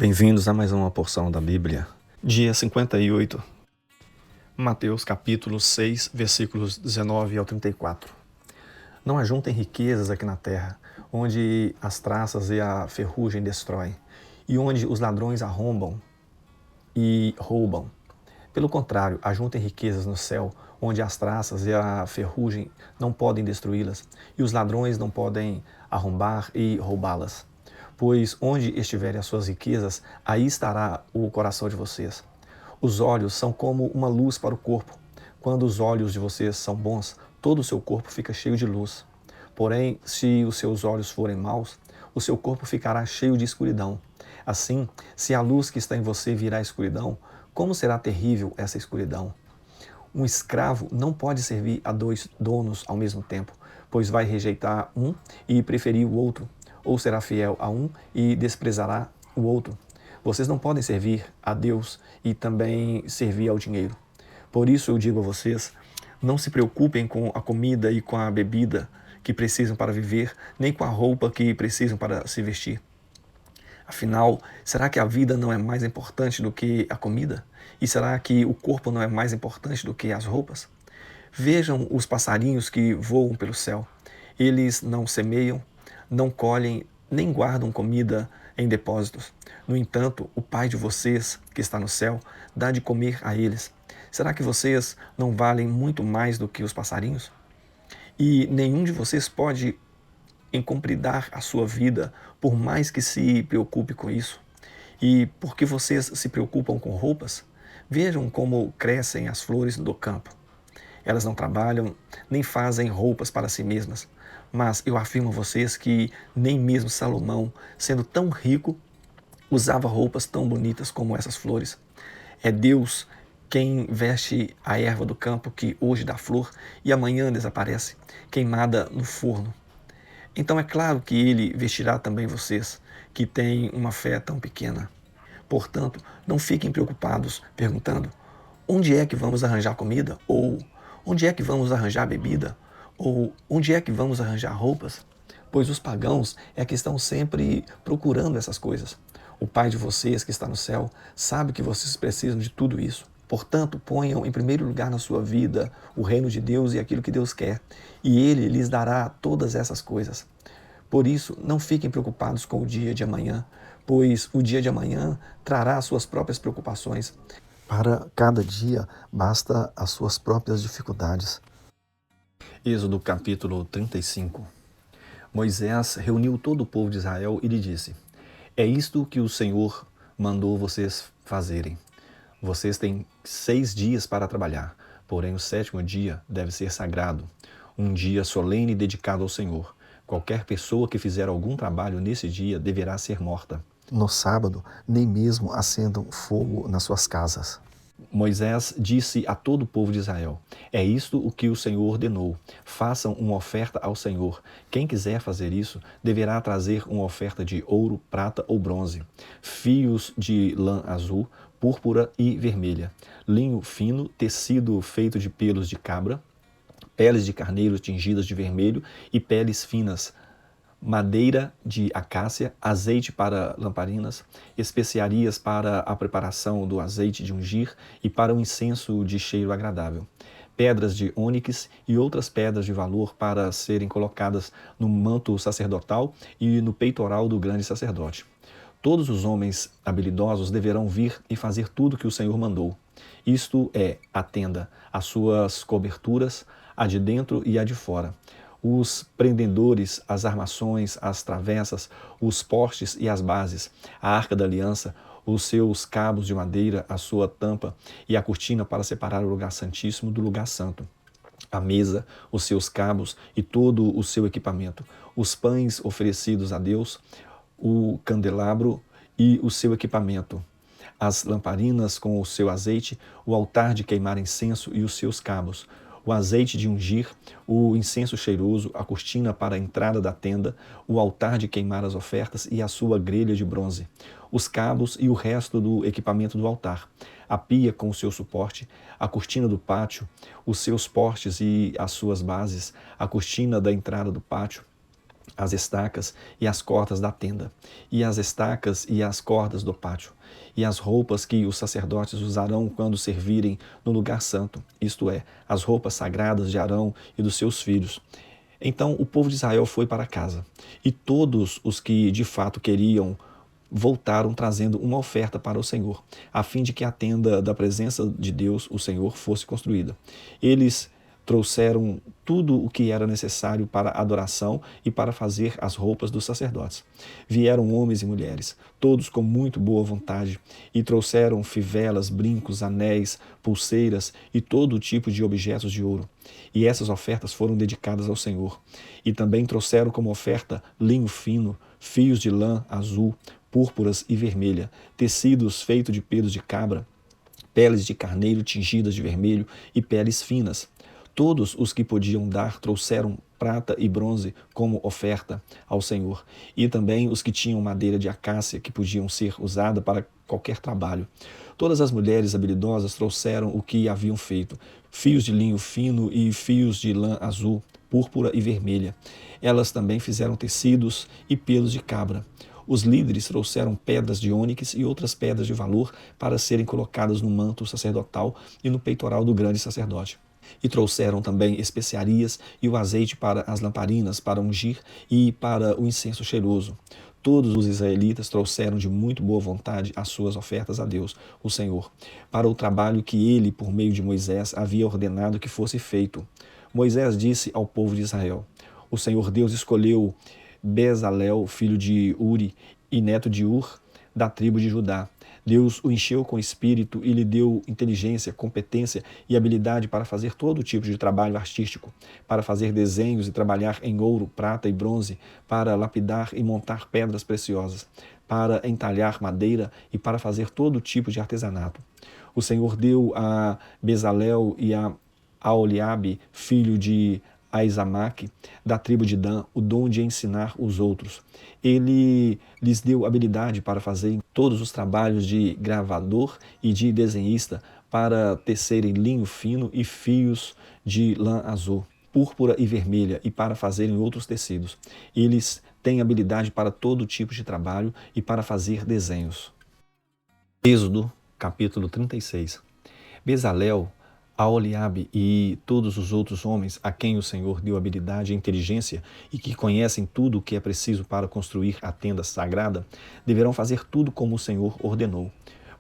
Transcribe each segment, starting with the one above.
Bem-vindos a mais uma porção da Bíblia. Dia 58, Mateus capítulo 6, versículos 19 ao 34. Não ajuntem riquezas aqui na terra, onde as traças e a ferrugem destroem, e onde os ladrões arrombam e roubam. Pelo contrário, ajuntem riquezas no céu, onde as traças e a ferrugem não podem destruí-las, e os ladrões não podem arrombar e roubá-las. Pois onde estiverem as suas riquezas, aí estará o coração de vocês. Os olhos são como uma luz para o corpo. Quando os olhos de vocês são bons, todo o seu corpo fica cheio de luz. Porém, se os seus olhos forem maus, o seu corpo ficará cheio de escuridão. Assim, se a luz que está em você virar escuridão, como será terrível essa escuridão? Um escravo não pode servir a dois donos ao mesmo tempo, pois vai rejeitar um e preferir o outro, ou será fiel a um e desprezará o outro. Vocês não podem servir a Deus e também servir ao dinheiro. Por isso eu digo a vocês, não se preocupem com a comida e com a bebida que precisam para viver, nem com a roupa que precisam para se vestir. Afinal, será que a vida não é mais importante do que a comida? E será que o corpo não é mais importante do que as roupas? Vejam os passarinhos que voam pelo céu. Eles não semeiam, não colhem, nem guardam comida em depósitos. No entanto, o Pai de vocês, que está no céu, dá de comer a eles. Será que vocês não valem muito mais do que os passarinhos? E nenhum de vocês pode encompridar a sua vida, por mais que se preocupe com isso. E por que vocês se preocupam com roupas? Vejam como crescem as flores do campo. Elas não trabalham, nem fazem roupas para si mesmas. Mas eu afirmo a vocês que nem mesmo Salomão, sendo tão rico, usava roupas tão bonitas como essas flores. É Deus quem veste a erva do campo que hoje dá flor e amanhã desaparece, queimada no forno. Então é claro que Ele vestirá também vocês, que têm uma fé tão pequena. Portanto, não fiquem preocupados perguntando: onde é que vamos arranjar comida? Ou onde é que vamos arranjar bebida? Ou onde é que vamos arranjar roupas? Pois os pagãos é que estão sempre procurando essas coisas. O Pai de vocês que está no céu sabe que vocês precisam de tudo isso. Portanto, ponham em primeiro lugar na sua vida o reino de Deus e aquilo que Deus quer, e Ele lhes dará todas essas coisas. Por isso, não fiquem preocupados com o dia de amanhã, pois o dia de amanhã trará suas próprias preocupações. Para cada dia, basta as suas próprias dificuldades. Êxodo capítulo 35. Moisés reuniu todo o povo de Israel e lhe disse: é isto que o Senhor mandou vocês fazerem. Vocês têm 6 dias para trabalhar, porém o 7º dia deve ser sagrado, um dia solene dedicado ao Senhor. Qualquer pessoa que fizer algum trabalho nesse dia deverá ser morta. No sábado, nem mesmo acendam fogo nas suas casas. Moisés disse a todo o povo de Israel: é isto o que o Senhor ordenou. Façam uma oferta ao Senhor. Quem quiser fazer isso, deverá trazer uma oferta de ouro, prata ou bronze, fios de lã azul, púrpura e vermelha, linho fino, tecido feito de pelos de cabra, peles de carneiro tingidas de vermelho e peles finas, madeira de acácia, azeite para lamparinas, especiarias para a preparação do azeite de ungir e para o incenso de cheiro agradável, pedras de ônix e outras pedras de valor para serem colocadas no manto sacerdotal e no peitoral do grande sacerdote. Todos os homens habilidosos deverão vir e fazer tudo que o Senhor mandou. Isto é, a tenda, as suas coberturas, a de dentro e a de fora, os prendedores, as armações, as travessas, os postes e as bases, a arca da aliança, os seus cabos de madeira, a sua tampa e a cortina para separar o lugar santíssimo do lugar santo, a mesa, os seus cabos e todo o seu equipamento, os pães oferecidos a Deus, o candelabro e o seu equipamento, as lamparinas com o seu azeite, o altar de queimar incenso e os seus cabos, o azeite de ungir, o incenso cheiroso, a cortina para a entrada da tenda, o altar de queimar as ofertas e a sua grelha de bronze, os cabos e o resto do equipamento do altar, a pia com o seu suporte, a cortina do pátio, os seus postes e as suas bases, a cortina da entrada do pátio, as estacas e as cordas da tenda, e as estacas e as cordas do pátio, e as roupas que os sacerdotes usarão quando servirem no lugar santo, isto é, as roupas sagradas de Arão e dos seus filhos. Então o povo de Israel foi para casa, e todos os que de fato queriam voltaram trazendo uma oferta para o Senhor, a fim de que a tenda da presença de Deus, o Senhor, fosse construída. Eles trouxeram tudo o que era necessário para a adoração e para fazer as roupas dos sacerdotes. Vieram homens e mulheres, todos com muito boa vontade, e trouxeram fivelas, brincos, anéis, pulseiras e todo tipo de objetos de ouro. E essas ofertas foram dedicadas ao Senhor. E também trouxeram como oferta linho fino, fios de lã azul, púrpuras e vermelha, tecidos feitos de pelos de cabra, peles de carneiro tingidas de vermelho e peles finas. Todos os que podiam dar trouxeram prata e bronze como oferta ao Senhor, e também os que tinham madeira de acácia que podiam ser usada para qualquer trabalho. Todas as mulheres habilidosas trouxeram o que haviam feito, fios de linho fino e fios de lã azul, púrpura e vermelha. Elas também fizeram tecidos e pelos de cabra. Os líderes trouxeram pedras de ônix e outras pedras de valor para serem colocadas no manto sacerdotal e no peitoral do grande sacerdote. E trouxeram também especiarias e o azeite para as lamparinas, para ungir e para o incenso cheiroso. Todos os israelitas trouxeram de muito boa vontade as suas ofertas a Deus, o Senhor, para o trabalho que ele, por meio de Moisés, havia ordenado que fosse feito. Moisés disse ao povo de Israel: O Senhor Deus escolheu Bezalel, filho de Uri e neto de Ur, da tribo de Judá. Deus o encheu com espírito e lhe deu inteligência, competência e habilidade para fazer todo tipo de trabalho artístico, para fazer desenhos e trabalhar em ouro, prata e bronze, para lapidar e montar pedras preciosas, para entalhar madeira e para fazer todo tipo de artesanato. O Senhor deu a Bezalel e a Aholiabe, filho de Aizamaque, da tribo de Dan, o dom de ensinar os outros. Ele lhes deu habilidade para fazer todos os trabalhos de gravador e de desenhista, para tecerem linho fino e fios de lã azul, púrpura e vermelha, e para fazerem outros tecidos. Eles têm habilidade para todo tipo de trabalho e para fazer desenhos. Êxodo, capítulo 36. Bezalel, Aholiabe e todos os outros homens a quem o Senhor deu habilidade e inteligência e que conhecem tudo o que é preciso para construir a tenda sagrada, deverão fazer tudo como o Senhor ordenou.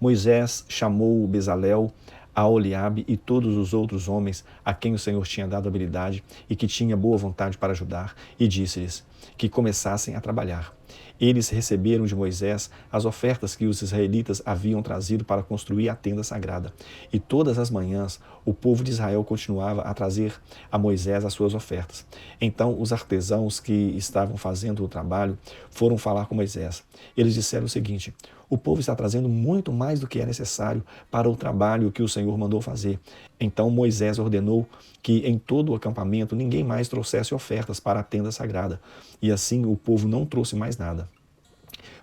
Moisés chamou Bezalel, Aholiabe e todos os outros homens a quem o Senhor tinha dado habilidade e que tinha boa vontade para ajudar, e disse-lhes que começassem a trabalhar. Eles receberam de Moisés as ofertas que os israelitas haviam trazido para construir a tenda sagrada. E todas as manhãs o povo de Israel continuava a trazer a Moisés as suas ofertas. Então os artesãos que estavam fazendo o trabalho foram falar com Moisés. Eles disseram o seguinte: o povo está trazendo muito mais do que é necessário para o trabalho que o Senhor mandou fazer. Então Moisés ordenou que em todo o acampamento ninguém mais trouxesse ofertas para a tenda sagrada. E assim o povo não trouxe mais nada,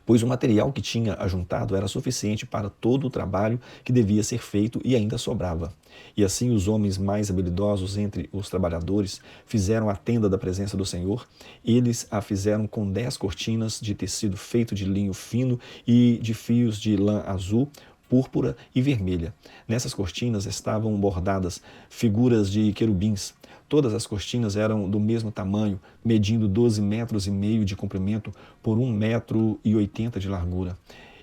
pois o material que tinha ajuntado era suficiente para todo o trabalho que devia ser feito e ainda sobrava. E assim os homens mais habilidosos entre os trabalhadores fizeram a tenda da presença do Senhor. Eles a fizeram com 10 cortinas de tecido feito de linho fino e de fios de lã azul, púrpura e vermelha. Nessas cortinas estavam bordadas figuras de querubins. Todas as cortinas eram do mesmo tamanho, medindo 12,5 metros de comprimento por 1,80 metros de largura.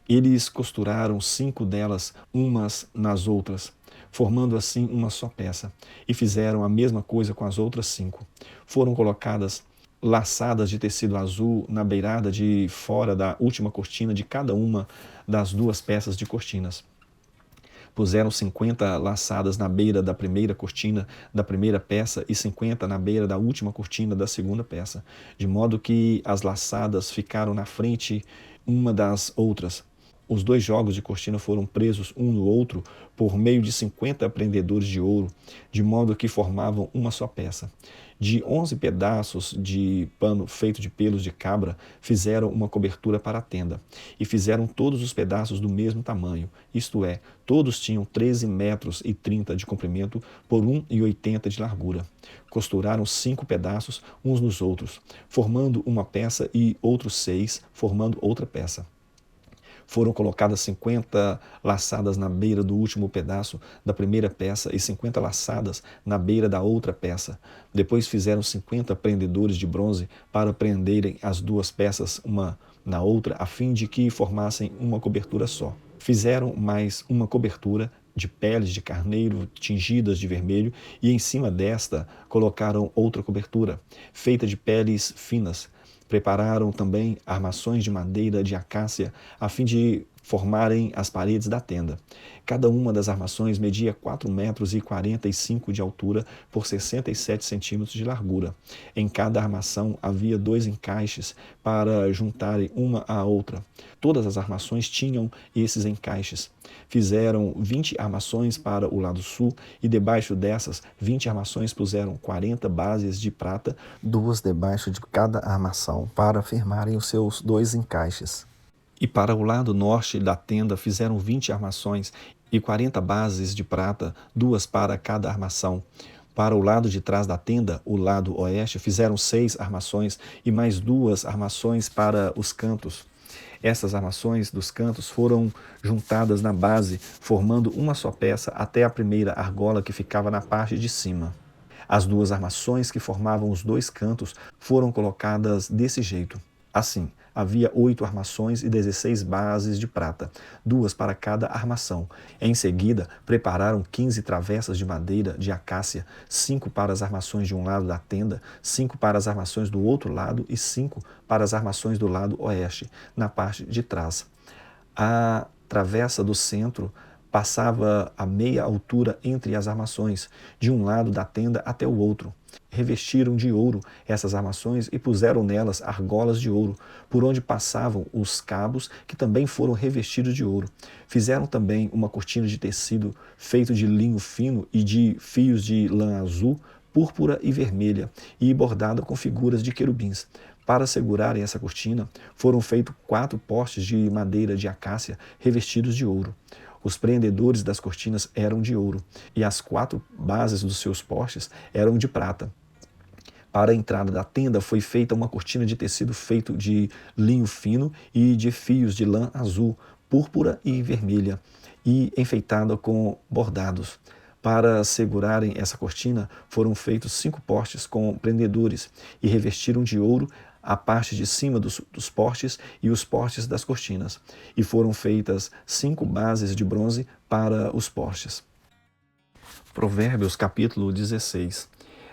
Eles costuraram 5 delas umas nas outras, formando assim uma só peça, e fizeram a mesma coisa com as outras 5. Foram colocadas laçadas de tecido azul na beirada de fora da última cortina de cada uma das 2 peças de cortinas. Puseram 50 laçadas na beira da primeira cortina da primeira peça e 50 na beira da última cortina da segunda peça, de modo que as laçadas ficaram na frente uma das outras. Os 2 jogos de cortina foram presos um no outro por meio de 50 prendedores de ouro, de modo que formavam uma só peça. De 11 pedaços de pano feito de pelos de cabra, fizeram uma cobertura para a tenda, e fizeram todos os pedaços do mesmo tamanho, isto é, todos tinham 13 metros e 30 de comprimento por 1,80 de largura. Costuraram 5 pedaços uns nos outros, formando uma peça, e outros 6, formando outra peça. Foram colocadas 50 laçadas na beira do último pedaço da primeira peça e 50 laçadas na beira da outra peça. Depois fizeram 50 prendedores de bronze para prenderem as 2 peças uma na outra, a fim de que formassem uma cobertura só. Fizeram mais uma cobertura de peles de carneiro tingidas de vermelho, e em cima desta colocaram outra cobertura, feita de peles finas. Prepararam também armações de madeira de acácia, a fim de formarem as paredes da tenda. Cada uma das armações media 4,45 metros de altura por 67 centímetros de largura. Em cada armação havia 2 encaixes para juntarem uma à outra. Todas as armações tinham esses encaixes. Fizeram 20 armações para o lado sul, e debaixo dessas 20 armações puseram 40 bases de prata, 2 debaixo de cada armação, para firmarem os seus 2 encaixes. E para o lado norte da tenda fizeram 20 armações e 40 bases de prata, 2 para cada armação. Para o lado de trás da tenda, o lado oeste, fizeram 6 armações e mais 2 armações para os cantos. Essas armações dos cantos foram juntadas na base, formando uma só peça até a primeira argola que ficava na parte de cima. As 2 armações que formavam os 2 cantos foram colocadas desse jeito. Assim, havia 8 armações e 16 bases de prata, 2 para cada armação. Em seguida, prepararam 15 travessas de madeira de acácia, 5 para as armações de um lado da tenda, 5 para as armações do outro lado e 5 para as armações do lado oeste, na parte de trás. A travessa do centro passava a meia altura entre as armações, de um lado da tenda até o outro. Revestiram de ouro essas armações e puseram nelas argolas de ouro, por onde passavam os cabos, que também foram revestidos de ouro. Fizeram também uma cortina de tecido feito de linho fino e de fios de lã azul, púrpura e vermelha, e bordada com figuras de querubins. Para segurarem essa cortina, foram feitos 4 postes de madeira de acácia revestidos de ouro. Os prendedores das cortinas eram de ouro, e as 4 bases dos seus postes eram de prata. Para a entrada da tenda foi feita uma cortina de tecido feito de linho fino e de fios de lã azul, púrpura e vermelha, e enfeitada com bordados. Para segurarem essa cortina, foram feitos 5 postes com prendedores, e revestiram de ouro a parte de cima dos postes e os postes das cortinas, e foram feitas 5 bases de bronze para os postes. Provérbios capítulo 16.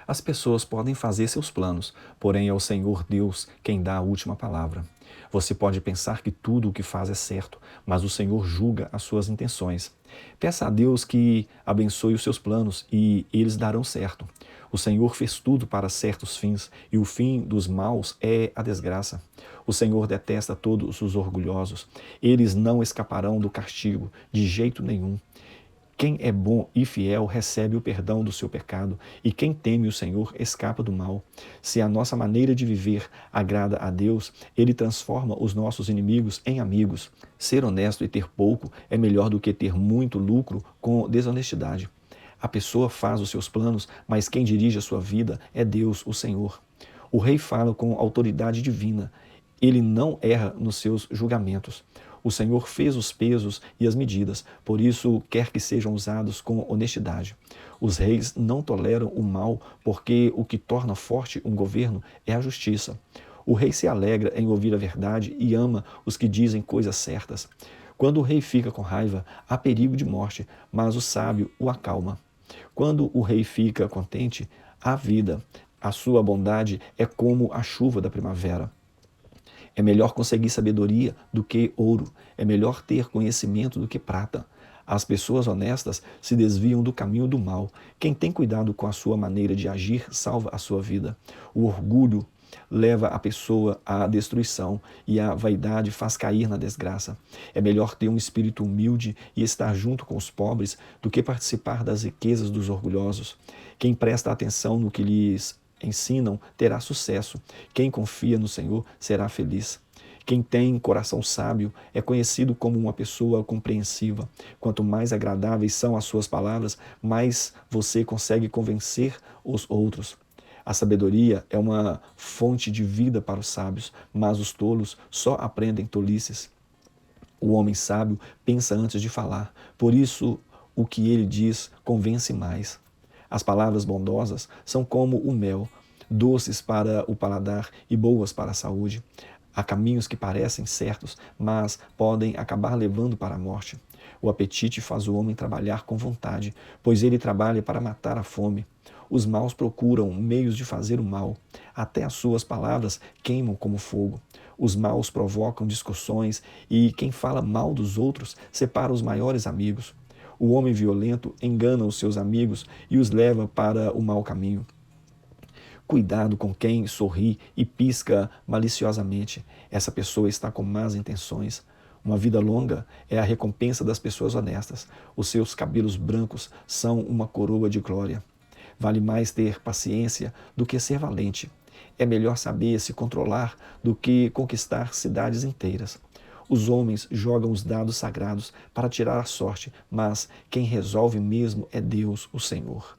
As pessoas podem fazer seus planos, porém é o Senhor Deus quem dá a última palavra. Você pode pensar que tudo o que faz é certo, mas o Senhor julga as suas intenções. Peça a Deus que abençoe os seus planos e eles darão certo. O Senhor fez tudo para certos fins, e o fim dos maus é a desgraça. O Senhor detesta todos os orgulhosos. Eles não escaparão do castigo, de jeito nenhum. Quem é bom e fiel recebe o perdão do seu pecado, e quem teme o Senhor escapa do mal. Se a nossa maneira de viver agrada a Deus, Ele transforma os nossos inimigos em amigos. Ser honesto e ter pouco é melhor do que ter muito lucro com desonestidade. A pessoa faz os seus planos, mas quem dirige a sua vida é Deus, o Senhor. O rei fala com autoridade divina. Ele não erra nos seus julgamentos. O Senhor fez os pesos e as medidas, por isso quer que sejam usados com honestidade. Os reis não toleram o mal, porque o que torna forte um governo é a justiça. O rei se alegra em ouvir a verdade e ama os que dizem coisas certas. Quando o rei fica com raiva, há perigo de morte, mas o sábio o acalma. Quando o rei fica contente, há vida. A sua bondade é como a chuva da primavera. É melhor conseguir sabedoria do que ouro. É melhor ter conhecimento do que prata. As pessoas honestas se desviam do caminho do mal. Quem tem cuidado com a sua maneira de agir salva a sua vida. O orgulho leva a pessoa à destruição e a vaidade faz cair na desgraça. É melhor ter um espírito humilde e estar junto com os pobres do que participar das riquezas dos orgulhosos. Quem presta atenção no que lhes ensinam terá sucesso. Quem confia no Senhor será feliz. Quem tem coração sábio é conhecido como uma pessoa compreensiva. Quanto mais agradáveis são as suas palavras, mais você consegue convencer os outros. A sabedoria é uma fonte de vida para os sábios, mas os tolos só aprendem tolices. O homem sábio pensa antes de falar, por isso o que ele diz convence mais. As palavras bondosas são como o mel, doces para o paladar e boas para a saúde. Há caminhos que parecem certos, mas podem acabar levando para a morte. O apetite faz o homem trabalhar com vontade, pois ele trabalha para matar a fome. Os maus procuram meios de fazer o mal. Até as suas palavras queimam como fogo. Os maus provocam discussões e quem fala mal dos outros separa os maiores amigos. O homem violento engana os seus amigos e os leva para o mau caminho. Cuidado com quem sorri e pisca maliciosamente. Essa pessoa está com más intenções. Uma vida longa é a recompensa das pessoas honestas. Os seus cabelos brancos são uma coroa de glória. Vale mais ter paciência do que ser valente. É melhor saber se controlar do que conquistar cidades inteiras. Os homens jogam os dados sagrados para tirar a sorte, mas quem resolve mesmo é Deus, o Senhor.